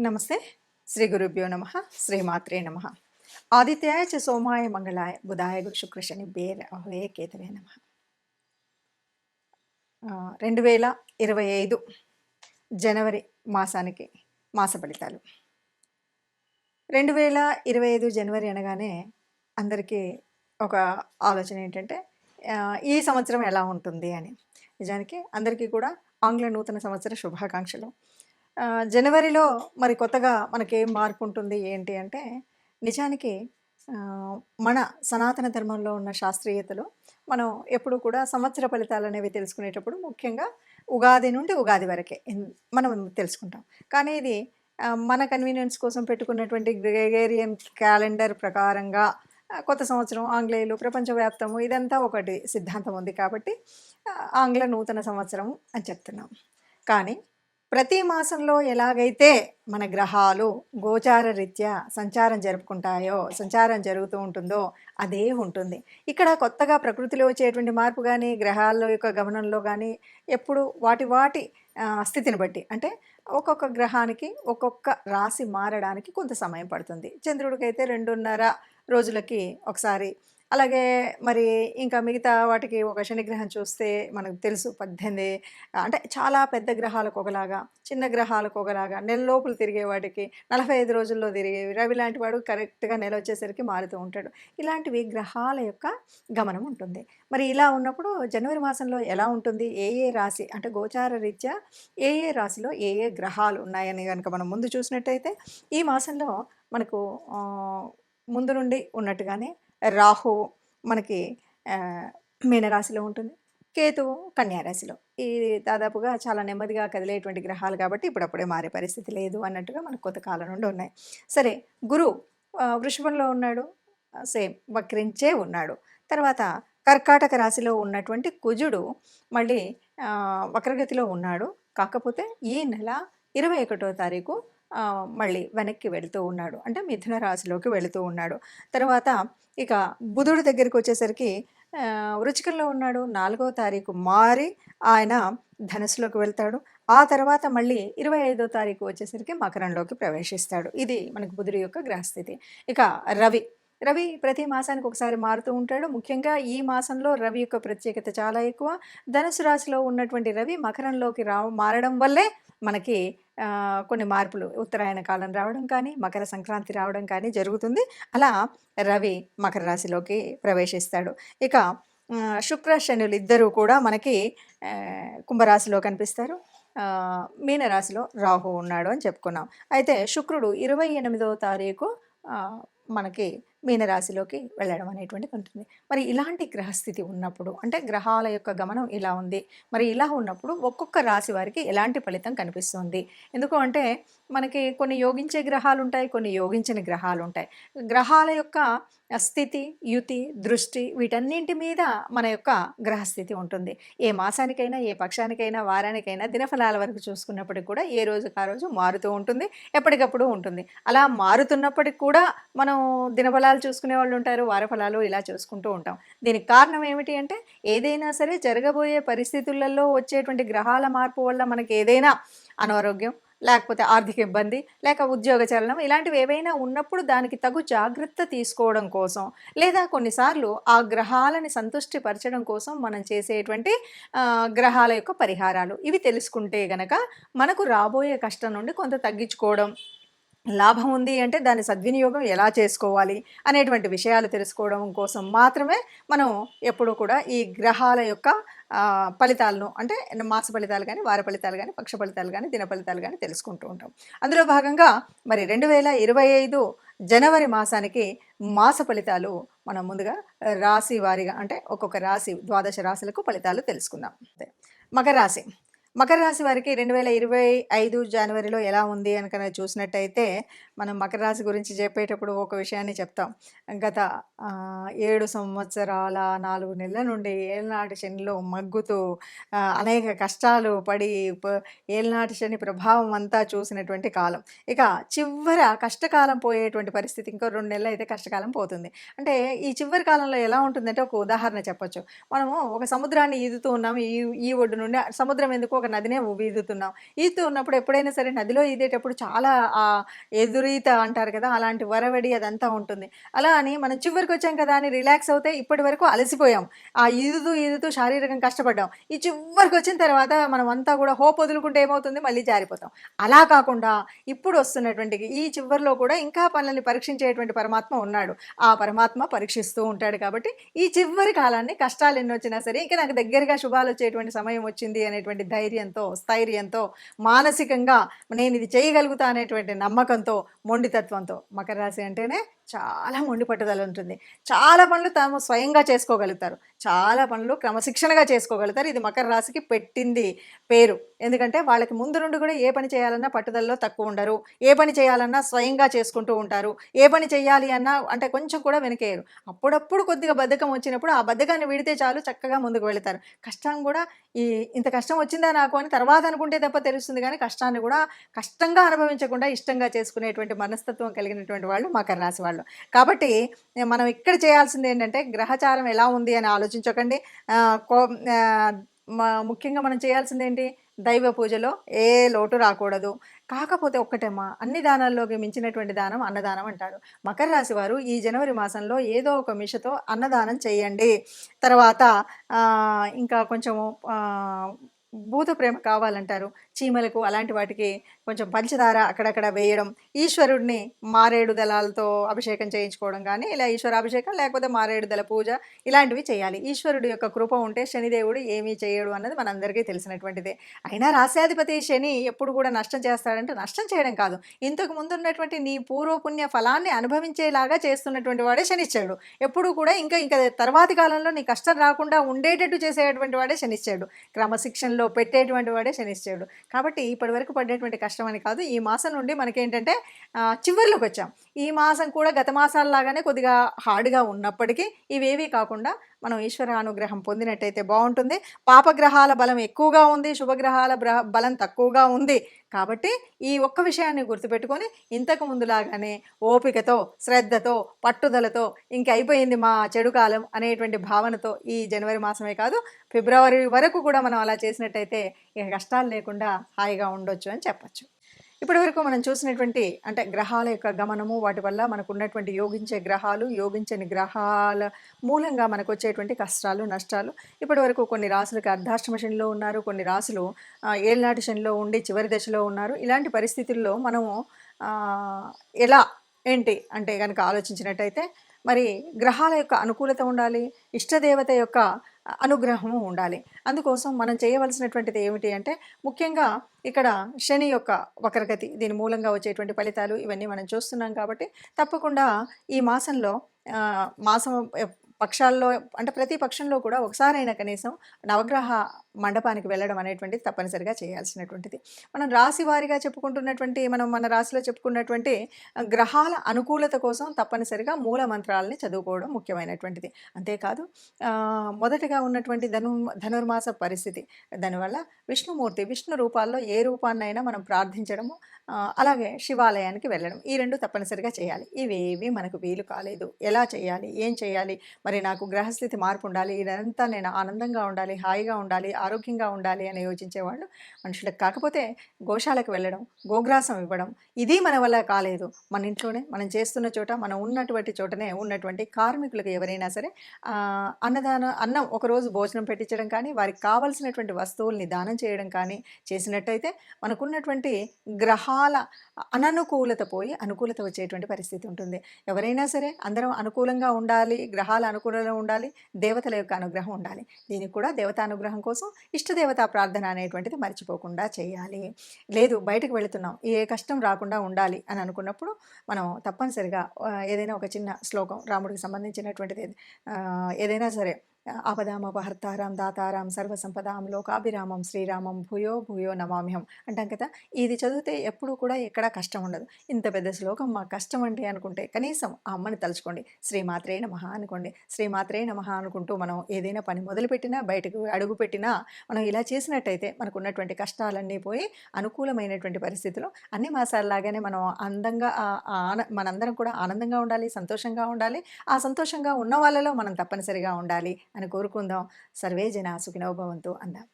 నమస్తే. శ్రీ గురుభ్యో నమః. శ్రీమాత్రే నమః. ఆదిత్యాయ చ సోమాయ మంగళాయ బుధాయ గురు శుక్ర శనిభ్యే రాహవే కేతవే నమః. 2025 జనవరి మాసానికి మాస ఫలితాలు. 2025 జనవరి అనగానే అందరికీ ఒక ఆలోచన ఏంటంటే ఈ సంవత్సరం ఎలా ఉంటుంది అని. నిజానికి అందరికీ కూడా ఆంగ్ల నూతన సంవత్సర శుభాకాంక్షలు. జనవరిలో మరి కొత్తగా మనకేం మార్పు ఉంటుంది ఏంటి అంటే, నిజానికి మన సనాతన ధర్మంలో ఉన్న శాస్త్రీయతలో మనం ఎప్పుడు కూడా సంవత్సర ఫలితాలనేవి తెలుసుకునేటప్పుడు ముఖ్యంగా ఉగాది నుండి ఉగాది వరకే మనం తెలుసుకుంటాం. కానీ ఇది మన కన్వీనియన్స్ కోసం పెట్టుకున్నటువంటి గ్రెగేరియన్ క్యాలెండర్ ప్రకారంగా కొత్త సంవత్సరం ఆంగ్లేయులు ప్రపంచవ్యాప్తము ఇదంతా ఒకటి సిద్ధాంతం ఉంది కాబట్టి ఆంగ్ల నూతన సంవత్సరం అని చెప్తున్నాం. కానీ ప్రతి మాసంలో ఎలాగైతే మన గ్రహాలు గోచార రీత్యా సంచారం జరుగుతూ ఉంటుందో అదే ఉంటుంది. ఇక్కడ కొత్తగా ప్రకృతిలో వచ్చేటువంటి మార్పు కానీ గ్రహాల యొక్క గమనంలో కానీ ఎప్పుడు వాటి స్థితిని బట్టి అంటే ఒక్కొక్క గ్రహానికి ఒక్కొక్క రాశి మారడానికి కొంత సమయం పడుతుంది. చంద్రుడికైతే 2.5 రోజులకి ఒకసారి, అలాగే మరి ఇంకా మిగతా వాటికి ఒక శనిగ్రహం చూస్తే మనకు తెలుసు 18 అంటే చాలా పెద్ద గ్రహాలకు ఒకలాగా, చిన్న గ్రహాలకు ఒకలాగా, నెల లోపల తిరిగే వాటికి 45 రోజుల్లో తిరిగేవి. రవి లాంటి వాడు కరెక్ట్గా నెల వచ్చేసరికి మారుతూ ఉంటాడు. ఇలాంటివి గ్రహాల యొక్క గమనం ఉంటుంది. మరి ఇలా ఉన్నప్పుడు జనవరి మాసంలో ఎలా ఉంటుంది, ఏ రాశి అంటే గోచార రీత్యా ఏ రాశిలో ఏ గ్రహాలు ఉన్నాయని కనుక మనం ముందు చూసినట్టయితే ఈ మాసంలో మనకు ముందు నుండి ఉన్నట్టుగానే రాహు మనకి మీనరాశిలో ఉంటుంది, కేతువు కన్యారాశిలో. ఈ దాదాపుగా చాలా నెమ్మదిగా కదిలేటువంటి గ్రహాలు కాబట్టి ఇప్పుడప్పుడే మారే పరిస్థితి లేదు అన్నట్టుగా మనకు కొంత కాలం నుండి ఉన్నాయి. సరే, గురువు వృషభంలో ఉన్నాడు, సేమ్ వక్రించే ఉన్నాడు. తర్వాత కర్కాటక రాశిలో ఉన్నటువంటి కుజుడు మళ్ళీ వక్రగతిలో ఉన్నాడు. కాకపోతే ఈ నెల 21వ తారీఖు మళ్ళీ వెనక్కి వెళుతూ ఉన్నాడు, అంటే మిథున రాశిలోకి వెళుతూ ఉన్నాడు. తర్వాత ఇక బుధుడి దగ్గరికి వచ్చేసరికి వృచ్చికంలో ఉన్నాడు, 4వ తారీఖు మారి ఆయన ధనుసులోకి వెళ్తాడు. ఆ తర్వాత మళ్ళీ 25వ తారీఖు వచ్చేసరికి మకరంలోకి ప్రవేశిస్తాడు. ఇది మనకు బుధుడి యొక్క గ్రహస్థితి. ఇక రవి ప్రతి మాసానికి ఒకసారి మారుతూ ఉంటాడు. ముఖ్యంగా ఈ మాసంలో రవి యొక్క ప్రత్యేకత చాలా ఎక్కువ. ధనుసు రాశిలో ఉన్నటువంటి రవి మకరంలోకి మారడం వల్లే మనకి కొన్ని మార్పులు, ఉత్తరాయణ కాలం రావడం కానీ మకర సంక్రాంతి రావడం కానీ జరుగుతుంది. అలా రవి మకర రాశిలోకి ప్రవేశిస్తాడు. ఇక శుక్ర శనులు ఇద్దరూ కూడా మనకి కుంభరాశిలో కనిపిస్తారు. మీనరాశిలో రాహు ఉన్నాడు అని చెప్పుకున్నాం. అయితే శుక్రుడు 28వ తారీఖు మనకి మీనరాశిలోకి వెళ్ళడం అనేటువంటిది ఉంటుంది. మరి ఇలాంటి గ్రహస్థితి ఉన్నప్పుడు అంటే గ్రహాల యొక్క గమనం ఇలా ఉంది. మరి ఇలా ఉన్నప్పుడు ఒక్కొక్క రాశి వారికి ఎలాంటి ఫలితం కనిపిస్తుంది? ఎందుకు అంటే మనకి కొన్ని యోగించే గ్రహాలు ఉంటాయి, కొన్ని యోగించని గ్రహాలు ఉంటాయి. గ్రహాల యొక్క స్థితి, యుతి, దృష్టి వీటన్నింటి మీద మన యొక్క గ్రహస్థితి ఉంటుంది. ఏ మాసానికైనా, ఏ పక్షానికైనా, వారానికైనా దినఫలాల వరకు చూసుకున్నప్పటికి కూడా ఏ రోజుకి ఆ రోజు మారుతూ ఉంటుంది, ఎప్పటికప్పుడు ఉంటుంది. అలా మారుతున్నప్పటికి కూడా మనం దినఫలాలు చూసుకునే వాళ్ళు ఉంటారు, వారఫలాలు ఇలా చూసుకుంటూ ఉంటాం. దీనికి కారణం ఏమిటి అంటే ఏదైనా సరే జరగబోయే పరిస్థితులలో వచ్చేటువంటి గ్రహాల మార్పు వల్ల మనకి ఏదైనా అనారోగ్యం, లేకపోతే ఆర్థిక ఇబ్బంది, లేక ఉద్యోగ చలనం ఇలాంటివి ఏవైనా ఉన్నప్పుడు దానికి తగు జాగ్రత్త తీసుకోవడం కోసం, లేదా కొన్నిసార్లు ఆ గ్రహాలని సంతృష్టి పరచడం కోసం మనం చేసేటువంటి గ్రహాల యొక్క పరిహారాలు ఇవి తెలుసుకుంటే గనక మనకు రాబోయే కష్టం నుండి కొంత తగ్గించుకోవడం, లాభం ఉంది అంటే దాని సద్వినియోగం ఎలా చేసుకోవాలి అనేటువంటి విషయాలు తెలుసుకోవడం కోసం మాత్రమే మనం ఎప్పుడూ కూడా ఈ గ్రహాల యొక్క ఫలితాలను అంటే మాస ఫలితాలు కానీ, వార ఫలితాలు కానీ, పక్ష ఫలితాలు కానీ, దిన ఫలితాలు కానీ తెలుసుకుంటూ ఉంటాం. అందులో భాగంగా మరి 2025 జనవరి మాసానికి మాస ఫలితాలు మనం ముందుగా రాశి వారిగా అంటే ఒక్కొక్క రాశి 12 రాశులకు ఫలితాలు తెలుసుకుందాం. మకర రాశి వారికి 2025 జనవరిలో ఎలా ఉంది అని కనుక చూసినట్టయితే మనం మకర రాశి గురించి చెప్పేటప్పుడు ఒక విషయాన్ని చెప్తాం. గత 7 సంవత్సరాల 4 నెలల నుండి ఏళ్ళనాటి శనిలో మగ్గుతూ అనేక కష్టాలు పడి ఏళ్ళనాటి శని ప్రభావం అంతా చూసినటువంటి కాలం. ఇక చివర కష్టకాలం పోయేటువంటి పరిస్థితి, ఇంకో 2 నెలలు అయితే కష్టకాలం పోతుంది. అంటే ఈ చివరి కాలంలో ఎలా ఉంటుందంటే ఒక ఉదాహరణ చెప్పొచ్చు. మనము ఒక సముద్రాన్ని ఈదుతూ ఉన్నాము, ఈ ఒడ్డు నుండి సముద్రం ఎందుకు ఒక ఒక నదినే ఈదుతున్నాం. ఈదుతూ ఉన్నప్పుడు ఎప్పుడైనా సరే నదిలో ఈదేటప్పుడు చాలా ఎదురీత అంటారు కదా! అలాంటి వరవడి అదంతా ఉంటుంది. అలా అని మనం చివరికొచ్చాం కదా అని రిలాక్స్ అవుతే ఇప్పటి వరకు అలసిపోయాం. ఈదుతూ శారీరకంగా కష్టపడ్డాం. ఈ చివరికొచ్చిన తర్వాత మనమంతా కూడా హోప్ వదులుకుంటే ఏమవుతుంది? మళ్ళీ జారిపోతాం. అలా కాకుండా ఇప్పుడు వస్తున్నటువంటి ఈ చివరిలో కూడా ఇంకా మనల్ని పరీక్షించేటువంటి పరమాత్మ ఉన్నాడు. ఆ పరమాత్మ పరీక్షిస్తూ ఉంటాడు కాబట్టి ఈ చివరి కాలాన్ని కష్టాలు ఎన్నొచ్చినా సరే ఇక నాకు దగ్గరగా శుభాలొచ్చేటువంటి సమయం వచ్చింది అనేటువంటి ధైర్యంతో, స్థైర్యంతో, మానసికంగా నేను ఇది చేయగలుగుతా అనేటువంటి నమ్మకంతో, మొండితత్వంతో మకర రాశి అంటేనే చాలా మొండి పట్టుదల ఉంటుంది. చాలా పనులు తాము స్వయంగా చేసుకోగలుగుతారు. చాలా పనులు క్రమశిక్షణగా చేసుకోగలుగుతారు. ఇది మకర రాశికి పెట్టింది పేరు. ఎందుకంటే వాళ్ళకి ముందు నుండి కూడా ఏ పని చేయాలన్నా పట్టుదలలో తక్కువ ఉండరు. ఏ పని చేయాలన్నా స్వయంగా చేసుకుంటూ ఉంటారు. ఏ పని చేయాలి అన్నా అంటే కొంచెం కూడా వెనకేయరు. అప్పుడప్పుడు కొద్దిగా బద్ధకం వచ్చినప్పుడు ఆ బద్ధకాన్ని విడితే చాలు చక్కగా ముందుకు వెళతారు. కష్టం కూడా ఇంత కష్టం వచ్చిందా నాకు అని తర్వాత అనుకుంటే తప్ప తెలుస్తుంది కానీ కష్టాన్ని కూడా కష్టంగా అనుభవించకుండా ఇష్టంగా చేసుకునేటువంటి మనస్తత్వం కలిగినటువంటి వాళ్ళు మకర రాశి వాళ్ళు. కాబట్టి మనం ఇక్కడ చేయాల్సింది ఏంటంటే గ్రహచారం ఎలా ఉంది అని ఆలోచించకండి. ముఖ్యంగా మనం చేయాల్సిందేంటి? దైవ పూజలో ఏ లోటు రాకూడదు. కాకపోతే ఒక్కటేమ్మా, అన్ని దానాల్లోకి మించినటువంటి దానం అన్నదానం అంటారు. మకర రాశి వారు ఈ జనవరి మాసంలో ఏదో ఒక మిషతో అన్నదానం చేయండి. తర్వాత ఇంకా కొంచెము భూత ప్రేమ కావాలంటారు. చీమలకు అలాంటి వాటికి కొంచెం పంచదార అక్కడక్కడ వేయడం, ఈశ్వరుడిని మారేడు దళాలతో అభిషేకం చేయించుకోవడం కానీ, ఇలా ఈశ్వరాభిషేకం లేకపోతే మారేడు దళ పూజ ఇలాంటివి చేయాలి. ఈశ్వరుడి యొక్క కృప ఉంటే శనిదేవుడు ఏమీ చేయడు అన్నది మనందరికీ తెలిసినటువంటిదే. అయినా రాస్యాధిపతి శని ఎప్పుడు కూడా నష్టం చేస్తాడంటే నష్టం చేయడం కాదు, ఇంతకు ముందు ఉన్నటువంటి నీ పూర్వపుణ్య ఫలాన్ని అనుభవించేలాగా చేస్తున్నటువంటి వాడే శనిశ్చరుడు. ఎప్పుడు కూడా ఇంకా తర్వాతి కాలంలో నీ కష్టం రాకుండా ఉండేటట్టు చేసేటువంటి వాడే శనిశ్చరుడు. క్రమశిక్షణలో పెట్టేటువంటి వాడే శనిశ్చరుడు. కాబట్టి ఇప్పటివరకు పడేటువంటి కష్టం అని కాదు, ఈ మాసం నుండి మనకేంటంటే చివరిలోకి వచ్చాం. ఈ మాసం కూడా గత మాసాలలాగానే కొద్దిగా హార్డ్గా ఉన్నప్పటికీ ఇవేవీ కాకుండా మనం ఈశ్వర అనుగ్రహం పొందినట్టయితే బాగుంటుంది. పాపగ్రహాల బలం ఎక్కువగా ఉంది, శుభగ్రహాల బలం తక్కువగా ఉంది. కాబట్టి ఈ ఒక్క విషయాన్ని గుర్తుపెట్టుకొని ఇంతకు ముందులాగానే ఓపికతో, శ్రద్ధతో, పట్టుదలతో ఇంక అయిపోయింది మా చెడు కాలం అనేటువంటి భావనతో ఈ జనవరి మాసమే కాదు ఫిబ్రవరి వరకు కూడా మనం అలా చేసినట్టయితే ఇక కష్టాలు లేకుండా హాయిగా ఉండొచ్చు అని చెప్పచ్చు. ఇప్పటివరకు మనం చూసినటువంటి అంటే గ్రహాల యొక్క గమనము, వాటి వల్ల మనకు ఉన్నటువంటి యోగించే గ్రహాలు, యోగించని గ్రహాల మూలంగా మనకు వచ్చేటువంటి కష్టాలు, నష్టాలు. ఇప్పటివరకు కొన్ని రాసులకు అర్ధాష్టమ శనిలో ఉన్నారు, కొన్ని రాసులు ఏళ్ళనాటి శనిలో ఉండి చివరి దశలో ఉన్నారు. ఇలాంటి పరిస్థితుల్లో మనము ఎలా ఏంటి అంటే కనుక ఆలోచించినట్టయితే మరి గ్రహాల యొక్క అనుకూలత ఉండాలి, ఇష్టదేవత యొక్క అనుగ్రహము ఉండాలి. అందుకోసం మనం చేయవలసినటువంటిది ఏమిటి అంటే ముఖ్యంగా ఇక్కడ శని యొక్క వక్రగతి, దీని మూలంగా వచ్చేటువంటి ఫలితాలు ఇవన్నీ మనం చూస్తున్నాం కాబట్టి తప్పకుండా ఈ మాసంలో మాసం పక్షాల్లో అంటే ప్రతి పక్షంలో కూడా ఒకసారైనా కనీసం నవగ్రహ మండపానికి వెళ్ళడం అనేటువంటిది తప్పనిసరిగా చేయాల్సినటువంటిది. మనం రాశి వారిగా చెప్పుకుంటున్నటువంటి మన రాశిలో చెప్పుకున్నటువంటి గ్రహాల అనుకూలత కోసం తప్పనిసరిగా మూల మంత్రాలని చదువుకోవడం ముఖ్యమైనటువంటిది. అంతేకాదు మొదటగా ఉన్నటువంటి ధనుర్మాస పరిస్థితి, దానివల్ల విష్ణు రూపాల్లో ఏ రూపాన్నైనా మనం ప్రార్థించడము, అలాగే శివాలయానికి వెళ్ళడం, ఈ రెండు తప్పనిసరిగా చేయాలి. ఇవేవి మనకు వీలు కాలేదు. ఎలా చేయాలి, ఏం చేయాలి, మరి నాకు గ్రహస్థితి మార్పు ఉండాలి, ఇదంతా నేను ఆనందంగా ఉండాలి, హాయిగా ఉండాలి, ఆరోగ్యంగా ఉండాలి అని యోచించేవాళ్ళు మనుషులకు. కాకపోతే గోశాలకు వెళ్ళడం, గోగ్రాసం ఇవ్వడం ఇది మన వల్ల కాలేదు. మన ఇంట్లోనే మనం చేస్తున్న చోట, మనం ఉన్నటువంటి చోటనే ఉన్నటువంటి కార్మికులకు ఎవరైనా సరే అన్నం ఒకరోజు భోజనం పెట్టించడం కానీ, వారికి కావలసినటువంటి వస్తువుల్ని దానం చేయడం కానీ చేసినట్టయితే మనకున్నటువంటి గ్రహాల అననుకూలత పోయి అనుకూలత వచ్చేటువంటి పరిస్థితి ఉంటుంది. ఎవరైనా సరే అందరం అనుకూలంగా ఉండాలి, గ్రహాల అనుకూలంగా ఉండాలి, దేవతల యొక్క అనుగ్రహం ఉండాలి. దీనికి కూడా దేవతా అనుగ్రహం కోసం ఇష్టదేవతా ప్రార్థన అనేటువంటిది మర్చిపోకుండా చేయాలి. లేదు బయటకు వెళుతున్నాం, ఏ కష్టం రాకుండా ఉండాలి అని అనుకున్నప్పుడు మనం తప్పనిసరిగా ఏదైనా ఒక చిన్న శ్లోకం, రాముడికి సంబంధించినటువంటిది ఏదైనా సరే, ఆపదామపహర్తారాం దాతారాం సర్వసంపదాం లోకాభిరామం శ్రీరామం భూయో భూయో నమామ్యహం అంటాం కదా. ఇది చదివితే ఎప్పుడూ కూడా ఎక్కడా కష్టం ఉండదు. ఇంత పెద్ద శ్లోకం మా కష్టం అంటే అనుకుంటే కనీసం ఆ అమ్మని తలుచుకోండి, శ్రీమాత్రే నమః అనుకోండి. శ్రీమాత్రే నమః అనుకుంటూ మనం ఏదైనా పని మొదలుపెట్టినా, బయటకు అడుగుపెట్టినా మనం ఇలా చేసినట్టయితే మనకు ఉన్నటువంటి కష్టాలన్నీ పోయి అనుకూలమైనటువంటి పరిస్థితులు అన్ని మాసాలలాగానే మనం అందంగా మనందరం కూడా ఆనందంగా ఉండాలి, సంతోషంగా ఉండాలి. ఆ సంతోషంగా ఉన్న వాళ్ళలో మనం తప్పనిసరిగా ఉండాలి అని కోరుకుందాం. సర్వే జనా సుఖినో భవంతు అందాం.